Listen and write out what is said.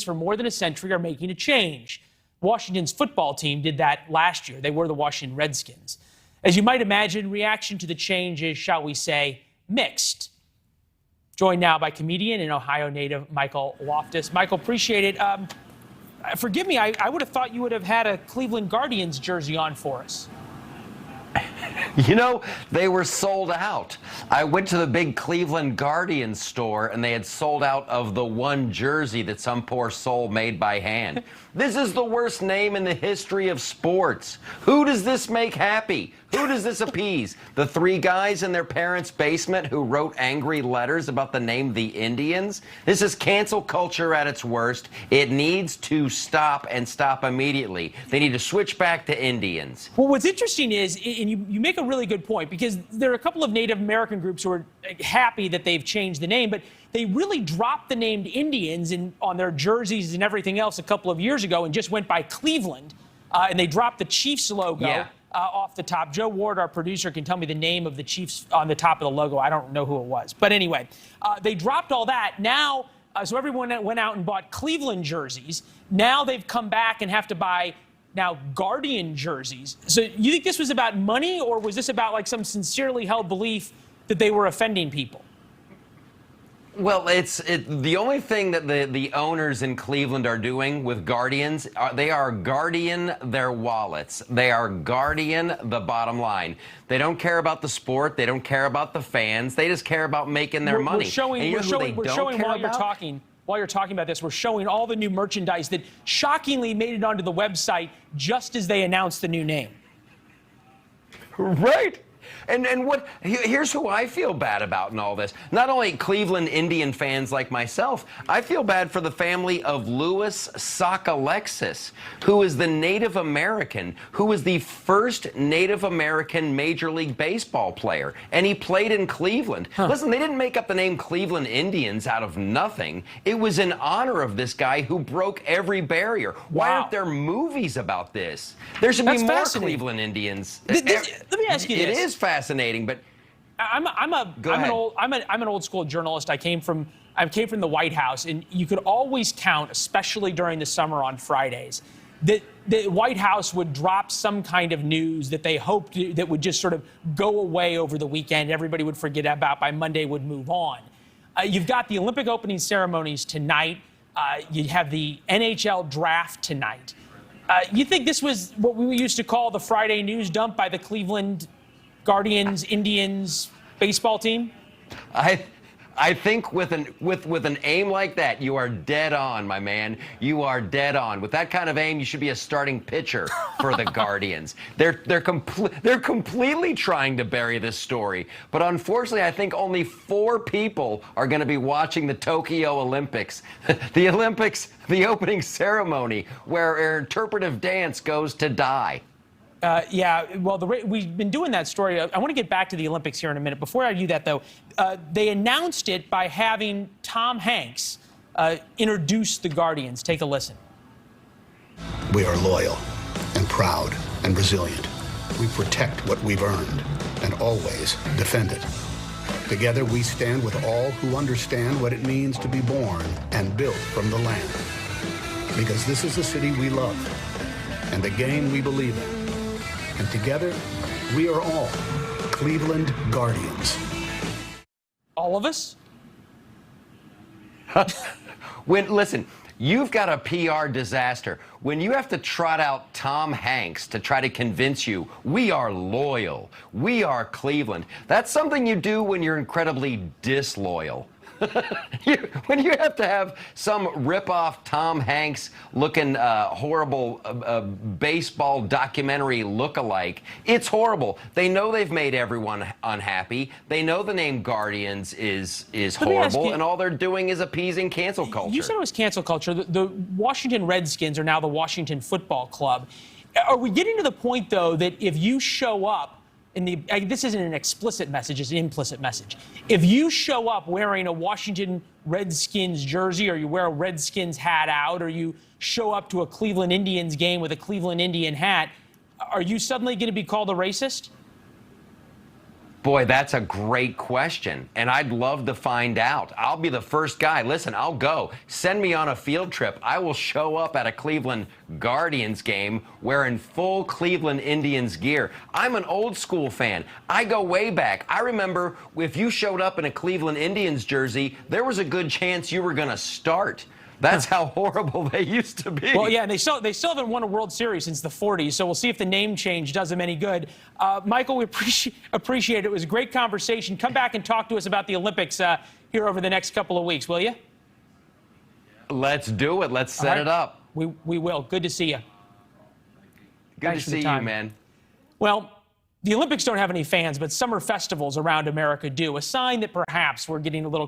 for more than a century are making a change. Washington's football team did that last year. They were the Washington Redskins. As you might imagine, reaction to the change is, shall we say, mixed. Joined now by comedian and Ohio native Michael LOFTUS. Michael, appreciate it. Forgive me, I would have thought you would have had a Cleveland Guardians jersey on for us. You know, they were sold out. I went to the big Cleveland Guardians store, and they had sold out of the one jersey that some poor soul made by hand. This is the worst name in the history of sports. Who does this make happy? Who does this appease? The three guys in their parents' basement who wrote angry letters about the name the Indians? This is cancel culture at its worst. It needs to stop, and stop immediately. They need to switch back to Indians. Well, what's interesting is, and you make a really good point, because there are a couple of Native American groups who are happy that they've changed the name, but they really dropped the name Indians on their jerseys and everything else a couple of years ago and just went by Cleveland, and they dropped the Chiefs logo off the top. Joe Ward, our producer, can tell me the name of the Chiefs on the top of the logo. I don't know who it was. But anyway, they dropped all that. Now, so everyone went out and bought Cleveland jerseys. Now they've come back and have to buy Guardian jerseys. So you think this was about money, or was this about like some sincerely held belief that they were offending people? Well, the only thing that the owners in Cleveland are doing with Guardians, they are guarding their wallets. They are guarding the bottom line. They don't care about the sport. They don't care about the fans. They just care about making their money. We're showing while you're talking about this, we're showing all the new merchandise that shockingly made it onto the website just as they announced the new name. Right. And here's who I feel bad about in all this. Not only Cleveland Indian fans like myself, I feel bad for the family of Louis Sockalexis, who is the Native American, who was the first Native American Major League Baseball player. And he played in Cleveland. Listen, they didn't make up the name Cleveland Indians out of nothing. It was in honor of this guy who broke every barrier. Why aren't there movies about this? There should be more Cleveland Indians. Let me ask you this. It is fascinating, but I'm an old school journalist. I came from the White House, and you could always count, especially during the summer on Fridays, that the White House would drop some kind of news that they hoped that would just sort of go away over the weekend. Everybody would forget about, by Monday would move on. You've got the Olympic opening ceremonies tonight. You have the NHL draft tonight. You think this was what we used to call the Friday news dump by the Cleveland Guardians, Indians baseball team? I think with an aim like that, you are dead on, my man. You are dead on. With that kind of aim, you should be a starting pitcher for the Guardians. They're completely trying to bury this story. But unfortunately, I think only 4 people are going to be watching the Tokyo Olympics. The Olympics, the opening ceremony, where interpretive dance goes to die. Yeah, well, we've been doing that story. I want to get back to the Olympics here in a minute. Before I do that, though, they announced it by having Tom Hanks introduce the Guardians. Take a listen. We are loyal and proud and resilient. We protect what we've earned and always defend it. Together, we stand with all who understand what it means to be born and built from the land. Because this is the city we love and the game we believe in. And together, we are all Cleveland Guardians. All of us? Listen, you've got a PR disaster. When you have to trot out Tom Hanks to try to convince you we are loyal, we are Cleveland, that's something you do when you're incredibly disloyal. When you have to have some rip-off Tom Hanks looking horrible baseball documentary look-alike, it's horrible. They know they've made everyone unhappy. They know the name Guardians is horrible, and all they're doing is appeasing cancel culture. You said it was cancel culture. The Washington Redskins are now the Washington Football Club. Are we getting to the point, though, that if you show up this isn't an explicit message, it's an implicit message. If you show up wearing a Washington Redskins jersey, or you wear a Redskins hat out, or you show up to a Cleveland Indians game with a Cleveland Indian hat, are you suddenly going to be called a racist? Boy, that's a great question, and I'd love to find out. I'll be the first guy. Listen, I'll go. Send me on a field trip. I will show up at a Cleveland Guardians game wearing full Cleveland Indians gear. I'm an old school fan. I go way back. I remember if you showed up in a Cleveland Indians jersey, there was a good chance you were going to start. That's how horrible they used to be. Well, yeah, and they still haven't won a World Series since the 40s, so we'll see if the name change does them any good. Michael, we appreciate it. It was a great conversation. Come back and talk to us about the Olympics here over the next couple of weeks, will you? Let's do it. Let's set it up. We will. Good to see you. Good to see you, man. Well, the Olympics don't have any fans, but summer festivals around America do. A sign that perhaps we're getting a little